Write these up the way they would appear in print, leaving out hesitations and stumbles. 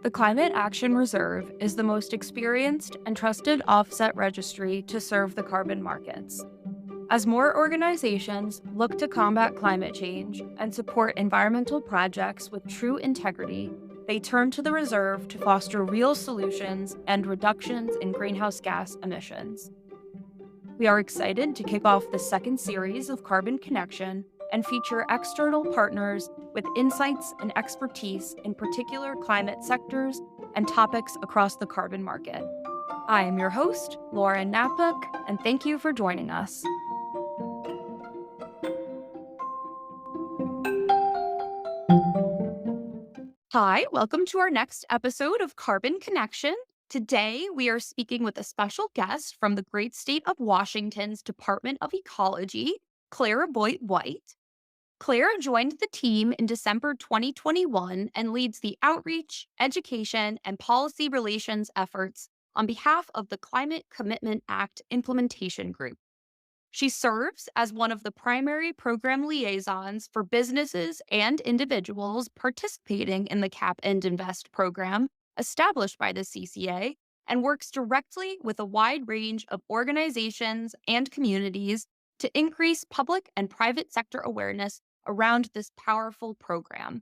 The Climate Action Reserve is the most experienced and trusted offset registry to serve the carbon markets. As more organizations look to combat climate change and support environmental projects with true integrity, they turn to the reserve to foster real solutions and reductions in greenhouse gas emissions. We are excited to kick off the second series of Carbon Connection and feature external partners with insights and expertise in particular climate sectors and topics across the carbon market. I am your host, Lauren Napuk, and thank you for joining us. Hi, welcome to our next episode of Carbon Connection. Today, we are speaking with a special guest from the great state of Washington's Department of Ecology, Claire Boyte-White. Claire joined the team in December 2021 and leads the outreach, education, and policy relations efforts on behalf of the Climate Commitment Act Implementation Group. She serves as one of the primary program liaisons for businesses and individuals participating in the Cap and Invest program established by the CCA and works directly with a wide range of organizations and communities to increase public and private sector awareness around this powerful program.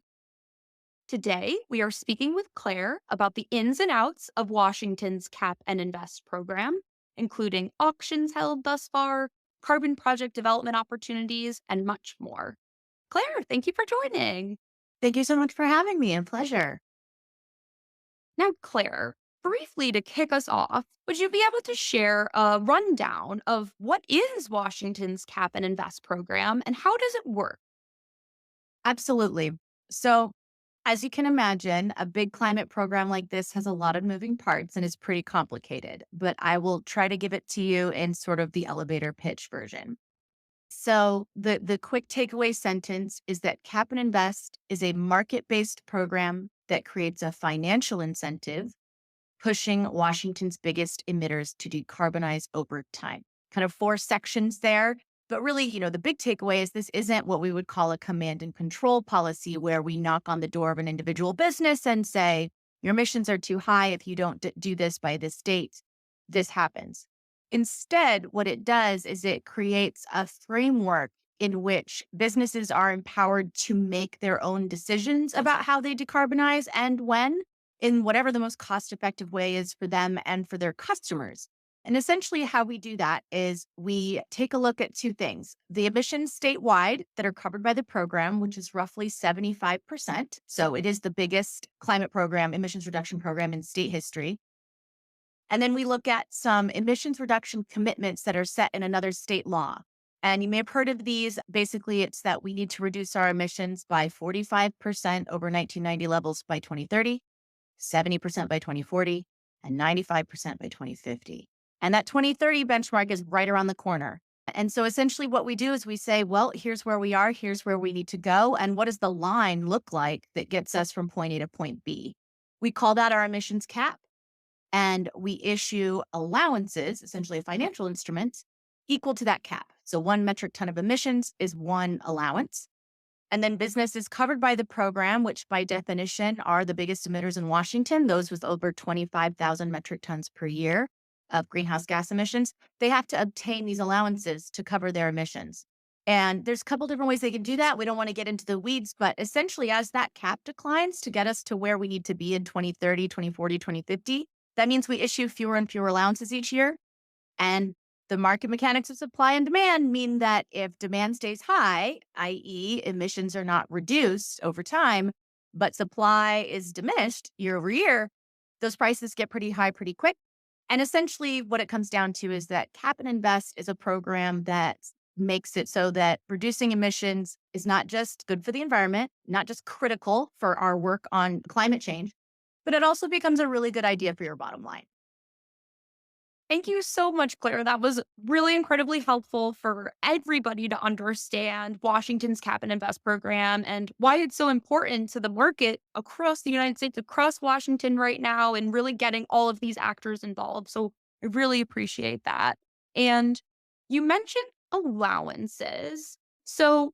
Today, we are speaking with Claire about the ins and outs of Washington's Cap and Invest program, including auctions held thus far, carbon project development opportunities, and much more. Claire, thank you for joining. Thank you so much for having me. A pleasure. Now, Claire, briefly to kick us off, would you be able to share a rundown of what is Washington's Cap and Invest program and how does it work? Absolutely. So, as you can imagine, a big climate program like this has a lot of moving parts and is pretty complicated, but I will try to give it to you in sort of the elevator pitch version. So, the quick takeaway sentence is that Cap and Invest is a market-based program that creates a financial incentive pushing Washington's biggest emitters to decarbonize over time. Kind of four sections there. But really, the big takeaway is this isn't what we would call a command and control policy where we knock on the door of an individual business and say, your emissions are too high. If you don't do this by this date, this happens. Instead, what it does is it creates a framework in which businesses are empowered to make their own decisions about how they decarbonize and when, in whatever the most cost-effective way is for them and for their customers. And essentially how we do that is we take a look at two things: the emissions statewide that are covered by the program, which is roughly 75%. So it is the biggest climate program, emissions reduction program in state history. And then we look at some emissions reduction commitments that are set in another state law. And you may have heard of these. Basically, it's that we need to reduce our emissions by 45% over 1990 levels by 2030, 70% by 2040, and 95% by 2050. And that 2030 benchmark is right around the corner. And so essentially what we do is we say, well, here's where we are, here's where we need to go. And what does the line look like that gets us from point A to point B? We call that our emissions cap. And we issue allowances, essentially a financial instrument, equal to that cap. So 1 metric ton of emissions is 1 allowance. And then businesses covered by the program, which by definition are the biggest emitters in Washington, those with over 25,000 metric tons per year of greenhouse gas emissions, they have to obtain these allowances to cover their emissions. And there's a couple different ways they can do that. We don't want to get into the weeds, but essentially as that cap declines to get us to where we need to be in 2030, 2040, 2050, that means we issue fewer and fewer allowances each year. And the market mechanics of supply and demand mean that if demand stays high, i.e. emissions are not reduced over time, but supply is diminished year over year, those prices get pretty high pretty quick. And essentially what it comes down to is that Cap and Invest is a program that makes it so that reducing emissions is not just good for the environment, not just critical for our work on climate change, but it also becomes a really good idea for your bottom line. Thank you so much, Claire. That was really incredibly helpful for everybody to understand Washington's Cap and Invest program and why it's so important to the market across the United States, across Washington right now, and really getting all of these actors involved. So I really appreciate that. And you mentioned allowances. So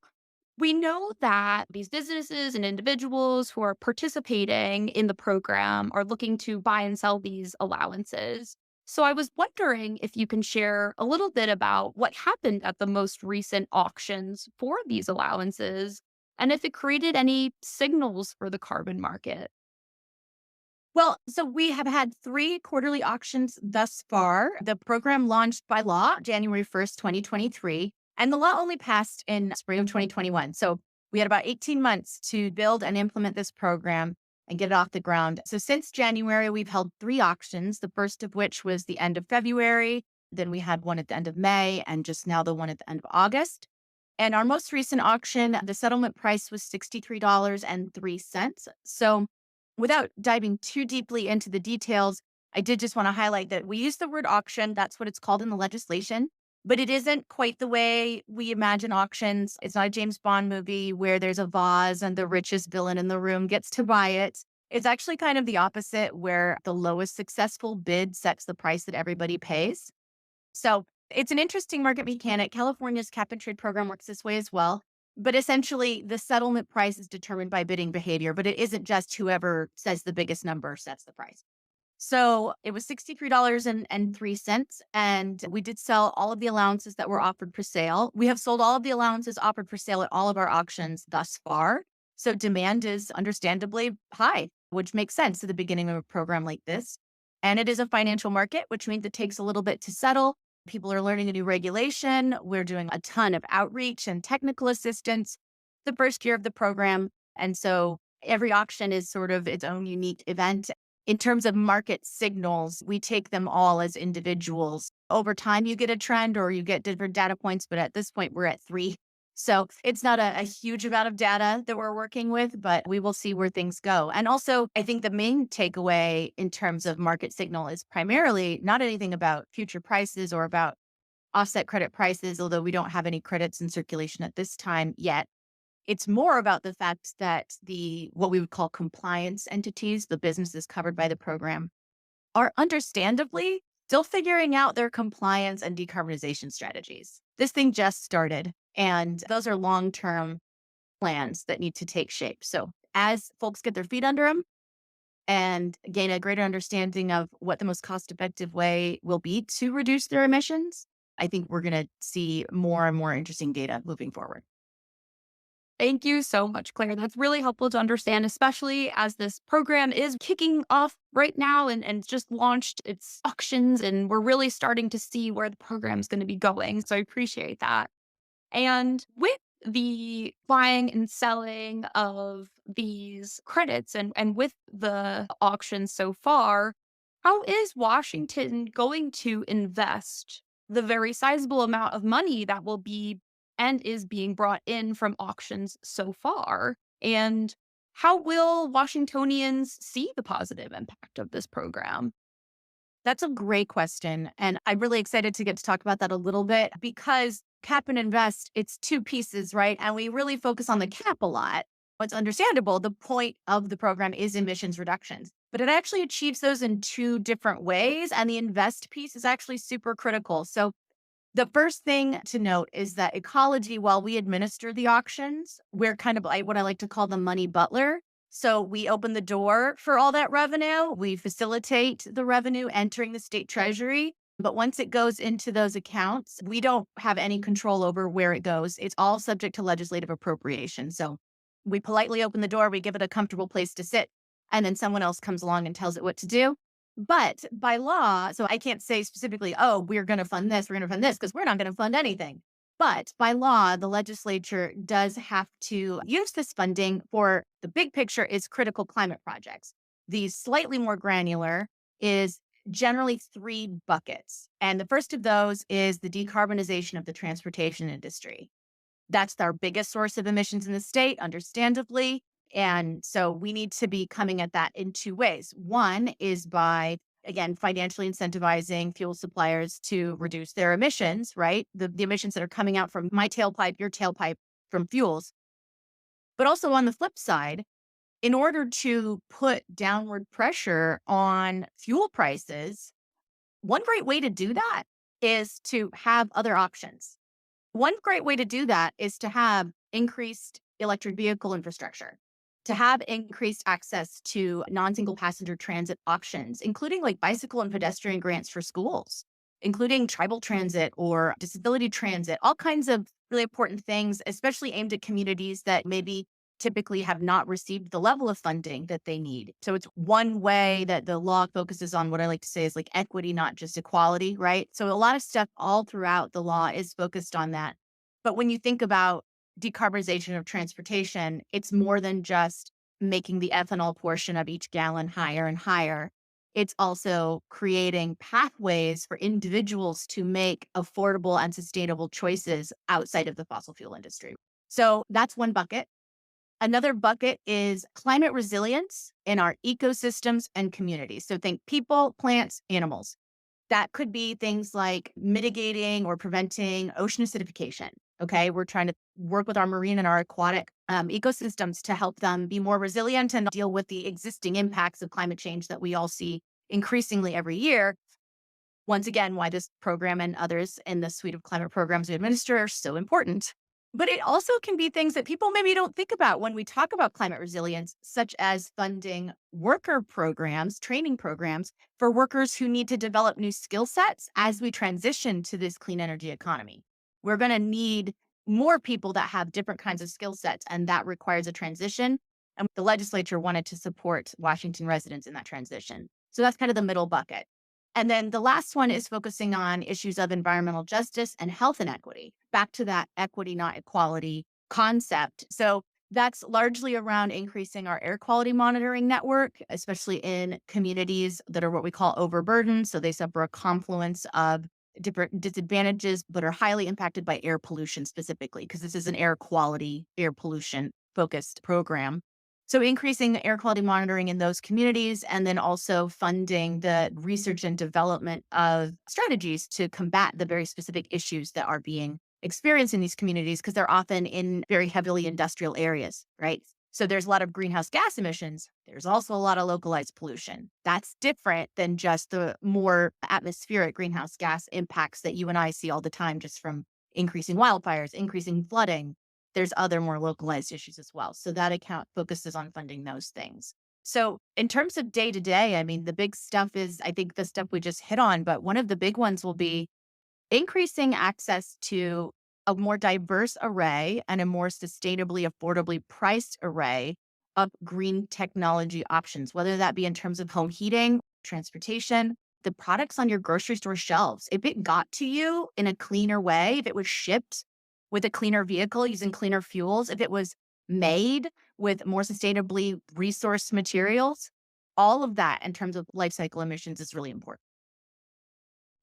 We know that these businesses and individuals who are participating in the program are looking to buy and sell these allowances. So I was wondering if you can share a little bit about what happened at the most recent auctions for these allowances and if it created any signals for the carbon market. Well, so we have had 3 quarterly auctions thus far. The program launched by law January 1st, 2023, and the law only passed in spring of 2021. So we had about 18 months to build and implement this program and get it off the ground. So since January, we've held 3 auctions, the first of which was the end of February. Then we had one at the end of May, and just now the one at the end of August. And our most recent auction, the settlement price was $63.03. So without diving too deeply into the details, I did just want to highlight that we use the word auction. That's what it's called in the legislation, but it isn't quite the way we imagine auctions. It's not a James Bond movie where there's a vase and the richest villain in the room gets to buy it. It's actually kind of the opposite, where the lowest successful bid sets the price that everybody pays. So it's an interesting market mechanic. California's cap and trade program works this way as well. But essentially, the settlement price is determined by bidding behavior, but it isn't just whoever says the biggest number sets the price. So it was $63.03. And we did sell all of the allowances that were offered for sale. We have sold all of the allowances offered for sale at all of our auctions thus far. So demand is understandably high, which makes sense at the beginning of a program like this. And it is a financial market, which means it takes a little bit to settle. People are learning a new regulation. We're doing a ton of outreach and technical assistance the first year of the program. And so every auction is sort of its own unique event. In terms of market signals, we take them all as individuals. Over time, you get a trend or you get different data points, but at this point, we're at 3. So it's not a huge amount of data that we're working with, but we will see where things go. And also, I think the main takeaway in terms of market signal is primarily not anything about future prices or about offset credit prices, although we don't have any credits in circulation at this time yet. It's more about the fact that what we would call compliance entities, the businesses covered by the program, are understandably still figuring out their compliance and decarbonization strategies. This thing just started, and those are long-term plans that need to take shape. So as folks get their feet under them and gain a greater understanding of what the most cost-effective way will be to reduce their emissions, I think we're going to see more and more interesting data moving forward. Thank you so much, Claire. That's really helpful to understand, especially as this program is kicking off right now and just launched its auctions. And we're really starting to see where the program's going to be going. So I appreciate that. And with the buying and selling of these credits and with the auctions so far, how is Washington going to invest the very sizable amount of money that will be and is being brought in from auctions so far? And how will Washingtonians see the positive impact of this program? That's a great question. And I'm really excited to get to talk about that a little bit because cap and invest, it's 2 pieces, right? And we really focus on the cap a lot. What's understandable, the point of the program is emissions reductions, but it actually achieves those in 2 different ways. And the invest piece is actually super critical. So the first thing to note is that ecology, while we administer the auctions, we're kind of like what I like to call the money butler. So we open the door for all that revenue. We facilitate the revenue entering the state treasury. But once it goes into those accounts, we don't have any control over where it goes. It's all subject to legislative appropriation. So we politely open the door, we give it a comfortable place to sit, and then someone else comes along and tells it what to do. But by law, so I can't say specifically, oh, we're going to fund this, we're going to fund this, because we're not going to fund anything. But by law, the legislature does have to use this funding for the big picture is critical climate projects. The slightly more granular is generally 3 buckets. And the first of those is the decarbonization of the transportation industry. That's our biggest source of emissions in the state, understandably. And so we need to be coming at that in 2 ways. One is by, again, financially incentivizing fuel suppliers to reduce their emissions, right? The emissions that are coming out from my tailpipe, your tailpipe from fuels. But also on the flip side, in order to put downward pressure on fuel prices, one great way to do that is to have other options. One great way to do that is to have increased electric vehicle infrastructure, to have increased access to non-single passenger transit options, including like bicycle and pedestrian grants for schools, including tribal transit or disability transit, all kinds of really important things, especially aimed at communities that maybe typically have not received the level of funding that they need. So it's one way that the law focuses on what I like to say is like equity, not just equality, right? So a lot of stuff all throughout the law is focused on that. But when you think about decarbonization of transportation, it's more than just making the ethanol portion of each gallon higher and higher. It's also creating pathways for individuals to make affordable and sustainable choices outside of the fossil fuel industry. So that's one bucket. Another bucket is climate resilience in our ecosystems and communities. So think people, plants, animals. That could be things like mitigating or preventing ocean acidification. Okay. We're trying to work with our marine and our aquatic ecosystems to help them be more resilient and deal with the existing impacts of climate change that we all see increasingly every year. Once again, why this program and others in the suite of climate programs we administer are so important. But it also can be things that people maybe don't think about when we talk about climate resilience, such as funding worker programs, training programs for workers who need to develop new skill sets as we transition to this clean energy economy. We're going to need more people that have different kinds of skill sets, and that requires a transition. And the legislature wanted to support Washington residents in that transition. So that's kind of the middle bucket. And then the last one is focusing on issues of environmental justice and health inequity, back to that equity, not equality concept. So that's largely around increasing our air quality monitoring network, especially in communities that are what we call overburdened. So they suffer a confluence of different disadvantages, but are highly impacted by air pollution specifically, because this is an air quality, air pollution focused program. So increasing air quality monitoring in those communities, and then also funding the research and development of strategies to combat the very specific issues that are being experienced in these communities, because they're often in very heavily industrial areas, right? So there's a lot of greenhouse gas emissions. There's also a lot of localized pollution. That's different than just the more atmospheric greenhouse gas impacts that you and I see all the time, just from increasing wildfires, increasing flooding. There's other more localized issues as well. So that account focuses on funding those things. So in terms of day to day, I mean, the big stuff is, I think the stuff we just hit on, but one of the big ones will be increasing access to a more diverse array and a more sustainably, affordably priced array of green technology options, whether that be in terms of home heating, transportation, the products on your grocery store shelves. If it got to you in a cleaner way, if it was shipped with a cleaner vehicle using cleaner fuels, if it was made with more sustainably resourced materials, all of that in terms of life cycle emissions is really important.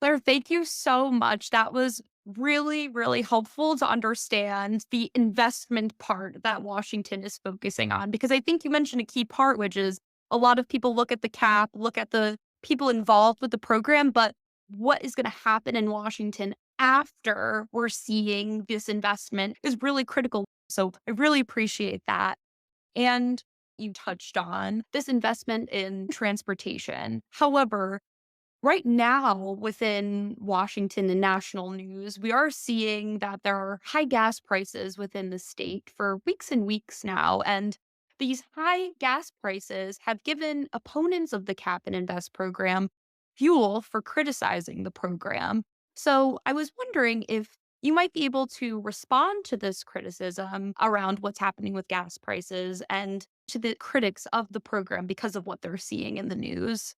Claire, thank you so much. That was really, really helpful to understand the investment part that Washington is focusing on. Because I think you mentioned a key part, which is a lot of people look at the cap, look at the people involved with the program, but what is going to happen in Washington after we're seeing this investment is really critical. So I really appreciate that. And you touched on this investment in transportation. However, right now, within Washington and national news, we are seeing that there are high gas prices within the state for weeks and weeks now. And these high gas prices have given opponents of the Cap and Invest program fuel for criticizing the program. So I was wondering if you might be able to respond to this criticism around what's happening with gas prices and to the critics of the program because of what they're seeing in the news.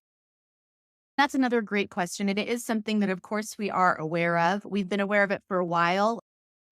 That's another great question. And it is something that, of course, we are aware of. We've been aware of it for a while.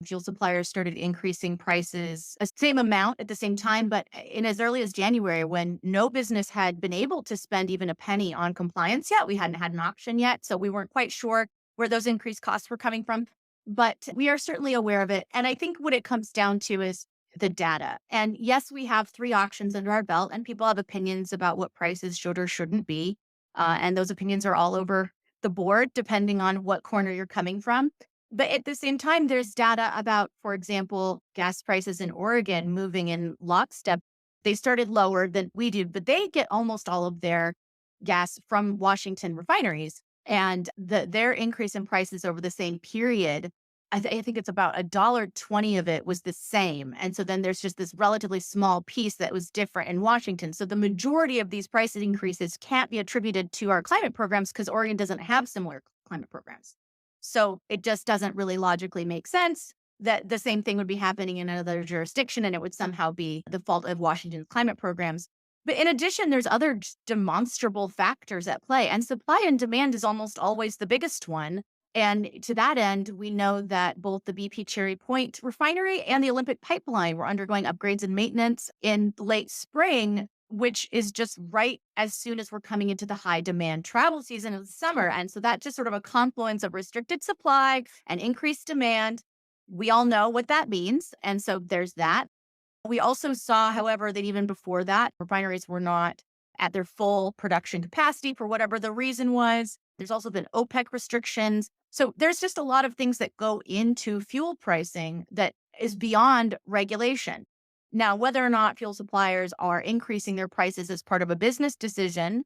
Fuel suppliers started increasing prices a same amount at the same time, but in as early as January, when no business had been able to spend even a penny on compliance yet. We hadn't had an auction yet, so we weren't quite sure where those increased costs were coming from. But we are certainly aware of it. And I think what it comes down to is the data. And yes, we have 3 auctions under our belt, and people have opinions about what prices should or shouldn't be. And those opinions are all over the board, depending on what corner you're coming from. But at the same time, there's data about, for example, gas prices in Oregon moving in lockstep. They started lower than we do, but they get almost all of their gas from Washington refineries. And their increase in prices over the same period I think it's about $1.20 of it was the same. And so then there's just this relatively small piece that was different in Washington. So the majority of these price increases can't be attributed to our climate programs because Oregon doesn't have similar climate programs. So it just doesn't really logically make sense that the same thing would be happening in another jurisdiction and it would somehow be the fault of Washington's climate programs. But in addition, there's other demonstrable factors at play, and supply and demand is almost always the biggest one. And to that end, we know that both the BP Cherry Point refinery and the Olympic pipeline were undergoing upgrades and maintenance in late spring, which is just right as soon as we're coming into the high demand travel season of the summer. And so that's just sort of a confluence of restricted supply and increased demand. We all know what that means. And so there's that. We also saw, however, that even before that, refineries were not at their full production capacity for whatever the reason was. There's also been OPEC restrictions. So there's just a lot of things that go into fuel pricing that is beyond regulation. Now, whether or not fuel suppliers are increasing their prices as part of a business decision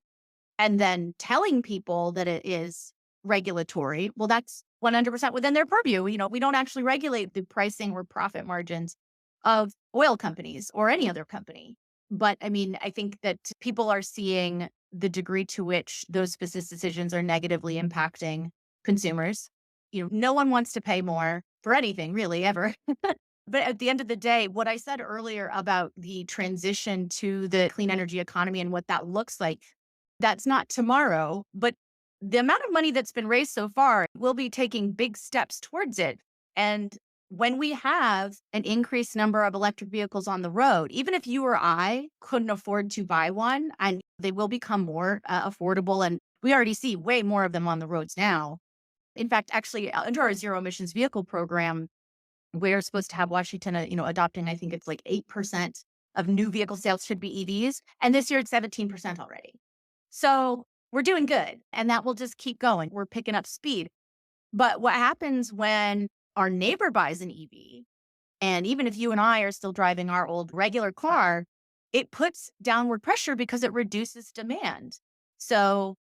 and then telling people that it is regulatory, well, that's 100% within their purview. We don't actually regulate the pricing or profit margins of oil companies or any other company. But I mean, I think that people are seeing the degree to which those business decisions are negatively impacting consumers. No one wants to pay more for anything really ever. But at the end of the day, what I said earlier about the transition to the clean energy economy and what that looks like, that's not tomorrow, but the amount of money that's been raised so far will be taking big steps towards it. And when we have an increased number of electric vehicles on the road, even if you or I couldn't afford to buy one, and they will become more affordable, and we already see way more of them on the roads now. In fact, actually, under our zero emissions vehicle program, we're supposed to have Washington, adopting, I think it's like 8% of new vehicle sales should be EVs. And this year it's 17% already. So we're doing good. And that will just keep going. We're picking up speed. But what happens when our neighbor buys an EV, and even if you and I are still driving our old regular car, it puts downward pressure because it reduces demand. So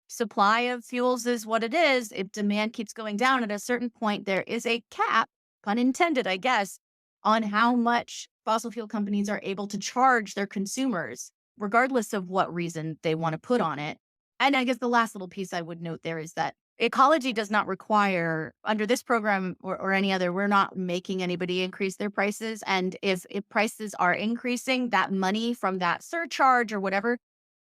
supply of fuels is what it is. If demand keeps going down at a certain point, there is a cap, pun intended, I guess, on how much fossil fuel companies are able to charge their consumers, regardless of what reason they want to put on it. And I guess the last little piece I would note there is that ecology does not require, under this program or any other, we're not making anybody increase their prices. And if prices are increasing, that money from that surcharge or whatever,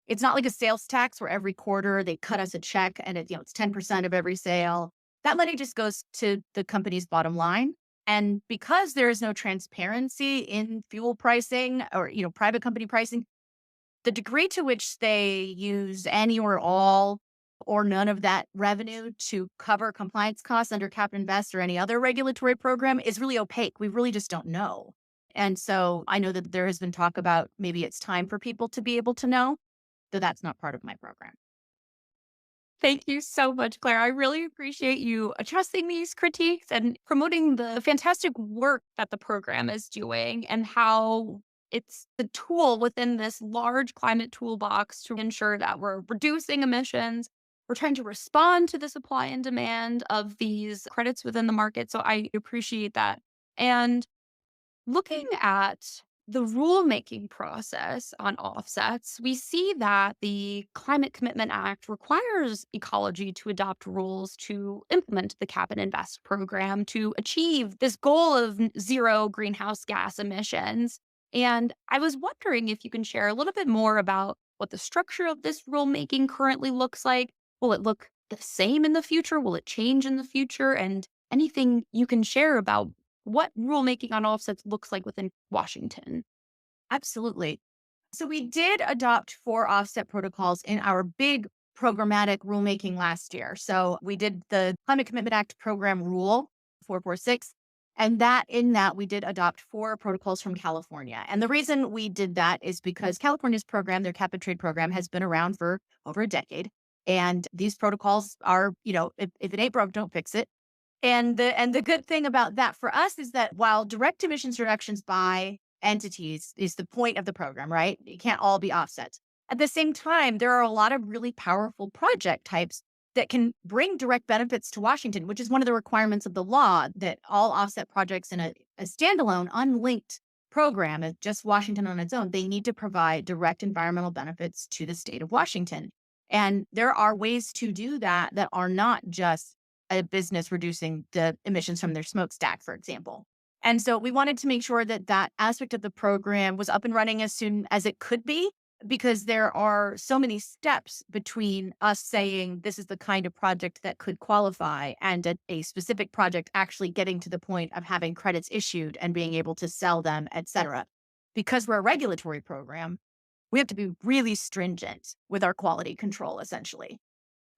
it's not like a sales tax where every quarter they cut us a check and it's 10% of every sale. That money just goes to the company's bottom line. And because there is no transparency in fuel pricing or, private company pricing, the degree to which they use any or all or none of that revenue to cover compliance costs under cap and invest or any other regulatory program is really opaque. We really just don't know. And so I know that there has been talk about maybe it's time for people to be able to know, though that's not part of my program. Thank you so much, Claire. I really appreciate you addressing these critiques and promoting the fantastic work that the program is doing and how it's the tool within this large climate toolbox to ensure that we're reducing emissions. We're trying to respond to the supply and demand of these credits within the market. So I appreciate that. And looking at the rulemaking process on offsets, we see that the Climate Commitment Act requires ecology to adopt rules to implement the Cap and Invest program to achieve this goal of zero greenhouse gas emissions. And I was wondering if you can share a little bit more about what the structure of this rulemaking currently looks like. Will it look the same in the future? Will it change in the future? And anything you can share about what rulemaking on offsets looks like within Washington. Absolutely. So we did adopt 4 offset protocols in our big programmatic rulemaking last year. So we did the Climate Commitment Act program rule 446. And in that we did adopt 4 protocols from California. And the reason we did that is because California's program, their cap and trade program, has been around for over a decade. And these protocols are, if it ain't broke, don't fix it. And the good thing about that for us is that while direct emissions reductions by entities is the point of the program, right? It can't all be offsets. At the same time, there are a lot of really powerful project types that can bring direct benefits to Washington, which is one of the requirements of the law that all offset projects in a standalone, unlinked program, as just Washington on its own, they need to provide direct environmental benefits to the state of Washington. And there are ways to do that that are not just a business reducing the emissions from their smokestack, for example. And so we wanted to make sure that that aspect of the program was up and running as soon as it could be, because there are so many steps between us saying this is the kind of project that could qualify and a specific project actually getting to the point of having credits issued and being able to sell them, et cetera. Because we're a regulatory program, we have to be really stringent with our quality control, essentially.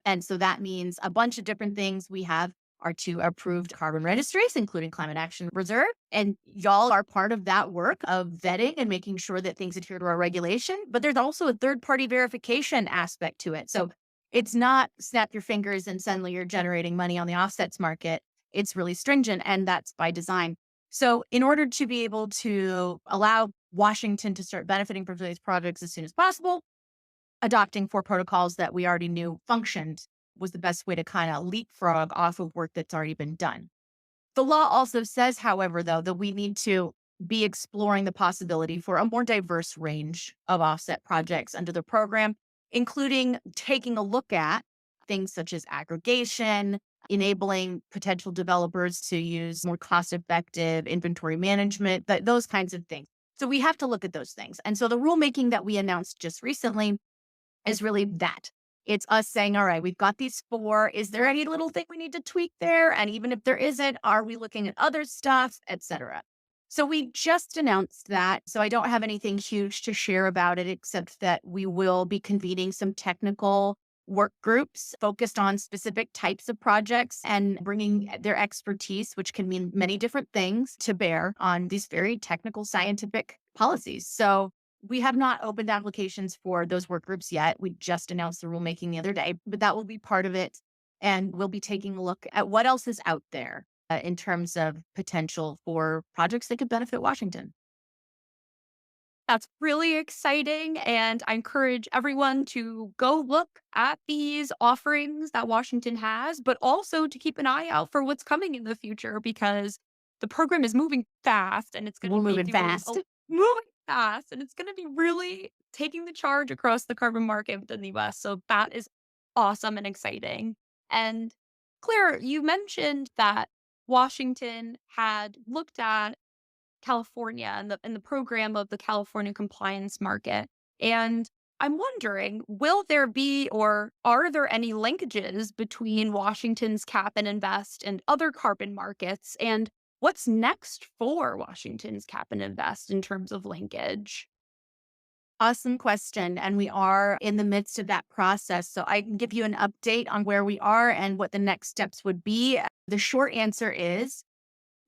And so that means a bunch of different things. We have our 2 approved carbon registries, including Climate Action Reserve. And y'all are part of that work of vetting and making sure that things adhere to our regulation. But there's also a third-party verification aspect to it. So it's not snap your fingers and suddenly you're generating money on the offsets market. It's really stringent, and that's by design. So in order to be able to allow Washington to start benefiting from these projects as soon as possible, adopting 4 protocols that we already knew functioned was the best way to kind of leapfrog off of work that's already been done. The law also says, however, though, that we need to be exploring the possibility for a more diverse range of offset projects under the program, including taking a look at things such as aggregation, enabling potential developers to use more cost-effective inventory management, those kinds of things. So we have to look at those things. And so the rulemaking that we announced just recently is really that. It's us saying, all right, we've got these 4. Is there any little thing we need to tweak there? And even if there isn't, are we looking at other stuff, et cetera? So we just announced that. So I don't have anything huge to share about it, except that we will be convening some technical work groups focused on specific types of projects and bringing their expertise, which can mean many different things, to bear on these very technical scientific policies. So we have not opened applications for those work groups yet. We just announced the rulemaking the other day, but that will be part of it. And we'll be taking a look at what else is out there in terms of potential for projects that could benefit Washington. That's really exciting. And I encourage everyone to go look at these offerings that Washington has, but also to keep an eye out for what's coming in the future because the program is moving fast and it's going to We're be moving doing fast. moving fast and it's going to be really taking the charge across the carbon market within the US. So that is awesome and exciting. And Claire, you mentioned that Washington had looked at California and the program of the California compliance market. And I'm wondering, will there be or are there any linkages between Washington's cap and invest and other carbon markets? And what's next for Washington's cap and invest in terms of linkage? Awesome question. And we are in the midst of that process. So I can give you an update on where we are and what the next steps would be. The short answer is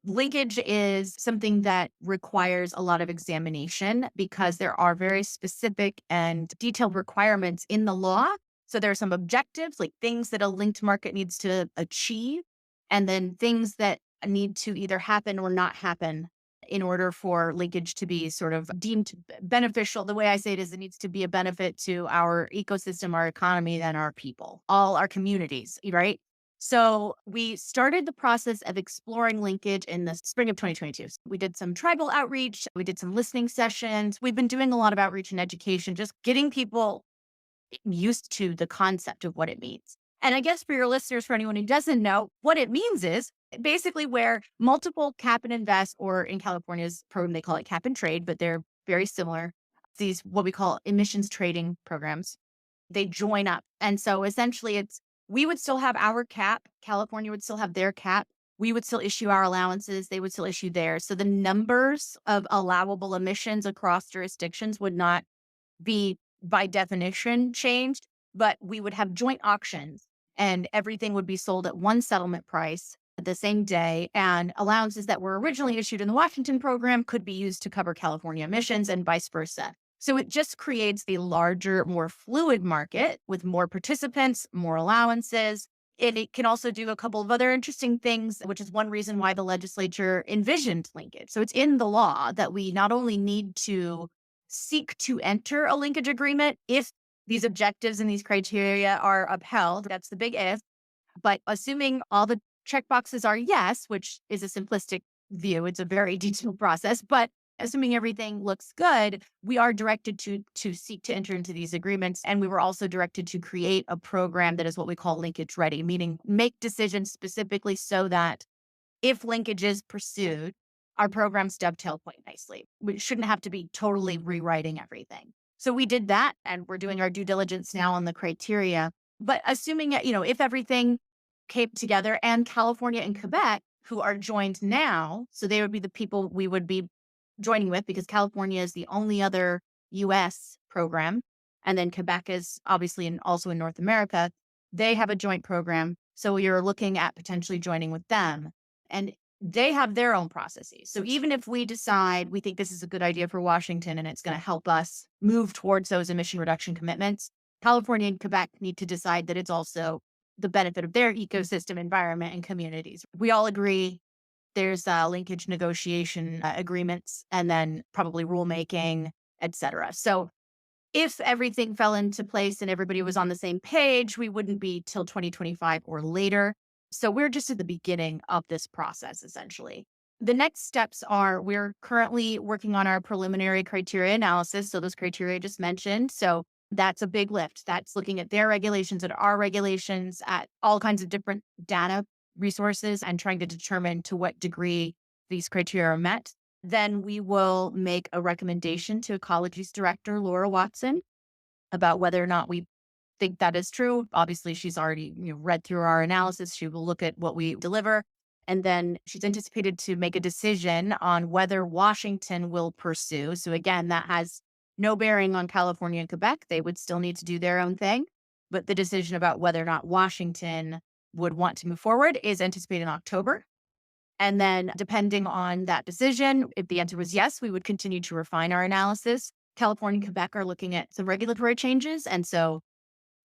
linkage is something that requires a lot of examination because there are very specific and detailed requirements in the law. So there are some objectives, like things that a linked market needs to achieve, and then things that need to either happen or not happen in order for linkage to be sort of deemed beneficial. The way I say it is it needs to be a benefit to our ecosystem, our economy, and our people, all our communities, right? So we started the process of exploring linkage in the spring of 2022. We did some tribal outreach. We did some listening sessions. We've been doing a lot of outreach and education, just getting people used to the concept of what it means. And I guess for your listeners, for anyone who doesn't know, what it means is basically where multiple cap and invest, or in California's program, they call it cap and trade, but they're very similar. These, what we call emissions trading programs, they join up. And so essentially we would still have our cap. California would still have their cap. We would still issue our allowances. They would still issue theirs. So the numbers of allowable emissions across jurisdictions would not be by definition changed, but we would have joint auctions and everything would be sold at one settlement price the same day. And allowances that were originally issued in the Washington program could be used to cover California emissions and vice versa. So it just creates a larger, more fluid market with more participants, more allowances. And it can also do a couple of other interesting things, which is one reason why the legislature envisioned linkage. So it's in the law that we not only need to seek to enter a linkage agreement if these objectives and these criteria are upheld. That's the big if. But assuming all the check boxes are yes, which is a simplistic view, it's a very detailed process, but assuming everything looks good, we are directed to seek to enter into these agreements. And we were also directed to create a program that is what we call linkage ready, meaning make decisions specifically so that if linkage is pursued, our programs dovetail quite nicely. We shouldn't have to be totally rewriting everything. So we did that, and we're doing our due diligence now on the criteria. But assuming, if everything came together and California and Quebec, who are joined now, so they would be the people we would be joining with because California is the only other US program. And then Quebec is obviously also in North America. They have a joint program. So you're looking at potentially joining with them. And they have their own processes. So even if we decide we think this is a good idea for Washington and it's going to help us move towards those emission reduction commitments, California and Quebec need to decide that it's also the benefit of their ecosystem, environment, and communities. We all agree there's linkage negotiation agreements and then probably rulemaking, et cetera. So if everything fell into place and everybody was on the same page, we wouldn't be till 2025 or later. So we're just at the beginning of this process, essentially. The next steps are we're currently working on our preliminary criteria analysis. So those criteria I just mentioned. So that's a big lift. That's looking at their regulations and our regulations at all kinds of different data resources and trying to determine to what degree these criteria are met. Then we will make a recommendation to Ecology's director, Laura Watson, about whether or not we think that is true. Obviously, she's already read through our analysis. She will look at what we deliver. And then she's anticipated to make a decision on whether Washington will pursue. So again, that has no bearing on California and Quebec. They would still need to do their own thing. But the decision about whether or not Washington would want to move forward is anticipated in October. And then depending on that decision, if the answer was yes, we would continue to refine our analysis. California and Quebec are looking at some regulatory changes. And so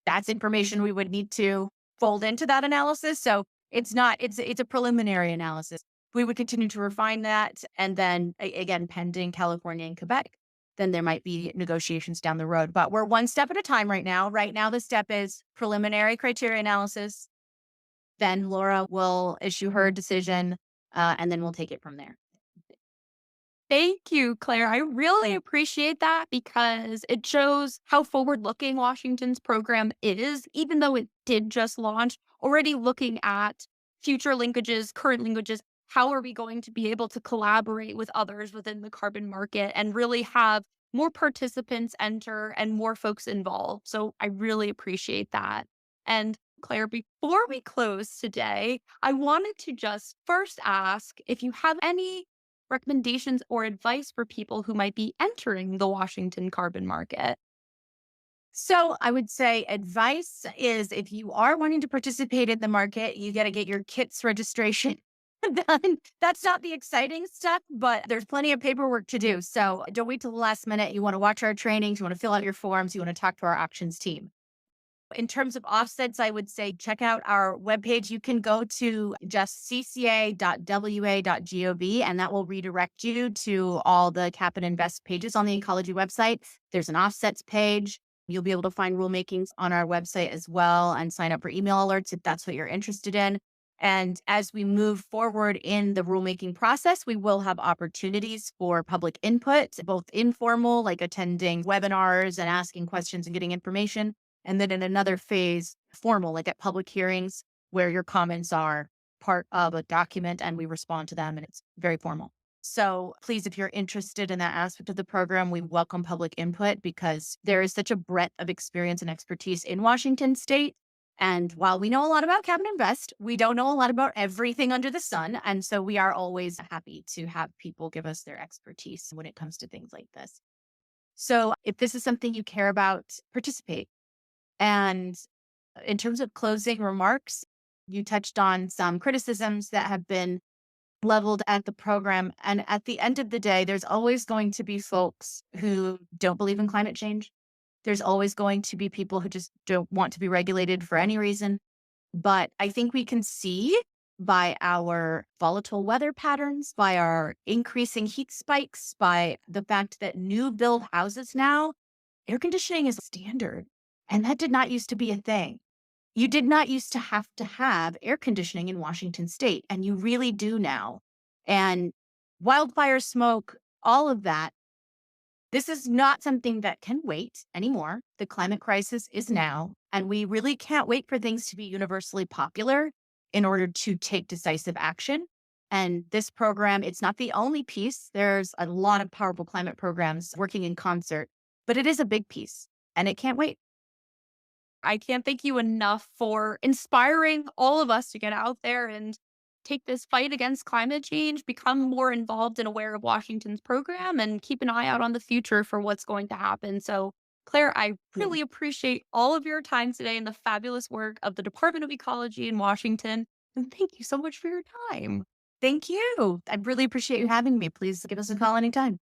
that's information we would need to fold into that analysis. So it's a preliminary analysis. We would continue to refine that. And then again, pending California and Quebec, then there might be negotiations down the road. But we're one step at a time right now. Right now, the step is preliminary criteria analysis. Then Laura will issue her decision, and then we'll take it from there. Thank you, Claire. I really appreciate that because it shows how forward looking Washington's program is, even though it did just launch, already looking at future linkages, current linkages. How are we going to be able to collaborate with others within the carbon market and really have more participants enter and more folks involved? So I really appreciate that. And Claire, before we close today, I wanted to just first ask if you have any recommendations or advice for people who might be entering the Washington carbon market? So I would say advice is if you are wanting to participate in the market, you got to get your kits registration done. That's not the exciting stuff, but there's plenty of paperwork to do. So don't wait till the last minute. You want to watch our trainings, you want to fill out your forms, you want to talk to our auctions team. In terms of offsets, I would say check out our webpage. You can go to just cca.wa.gov, and that will redirect you to all the Cap and Invest pages on the Ecology website. There's an offsets page. You'll be able to find rulemakings on our website as well and sign up for email alerts if that's what you're interested in. And as we move forward in the rulemaking process, we will have opportunities for public input, both informal, like attending webinars and asking questions and getting information. And then in another phase, formal, like at public hearings, where your comments are part of a document and we respond to them and it's very formal. So please, if you're interested in that aspect of the program, we welcome public input because there is such a breadth of experience and expertise in Washington state. And while we know a lot about Cap and Invest, we don't know a lot about everything under the sun. And so we are always happy to have people give us their expertise when it comes to things like this. So if this is something you care about, participate. And in terms of closing remarks, you touched on some criticisms that have been leveled at the program. And at the end of the day, there's always going to be folks who don't believe in climate change. There's always going to be people who just don't want to be regulated for any reason. But I think we can see by our volatile weather patterns, by our increasing heat spikes, by the fact that new build houses now, air conditioning is standard. And that did not used to be a thing. You did not used to have air conditioning in Washington state, and you really do now. And wildfire smoke, all of that, this is not something that can wait anymore. The climate crisis is now, and we really can't wait for things to be universally popular in order to take decisive action. And this program, it's not the only piece. There's a lot of powerful climate programs working in concert, but it is a big piece and it can't wait. I can't thank you enough for inspiring all of us to get out there and take this fight against climate change, become more involved and aware of Washington's program, and keep an eye out on the future for what's going to happen. So, Claire, I Yeah. really appreciate all of your time today and the fabulous work of the Department of Ecology in Washington. And thank you so much for your time. Thank you. I really appreciate you having me. Please give us a call anytime.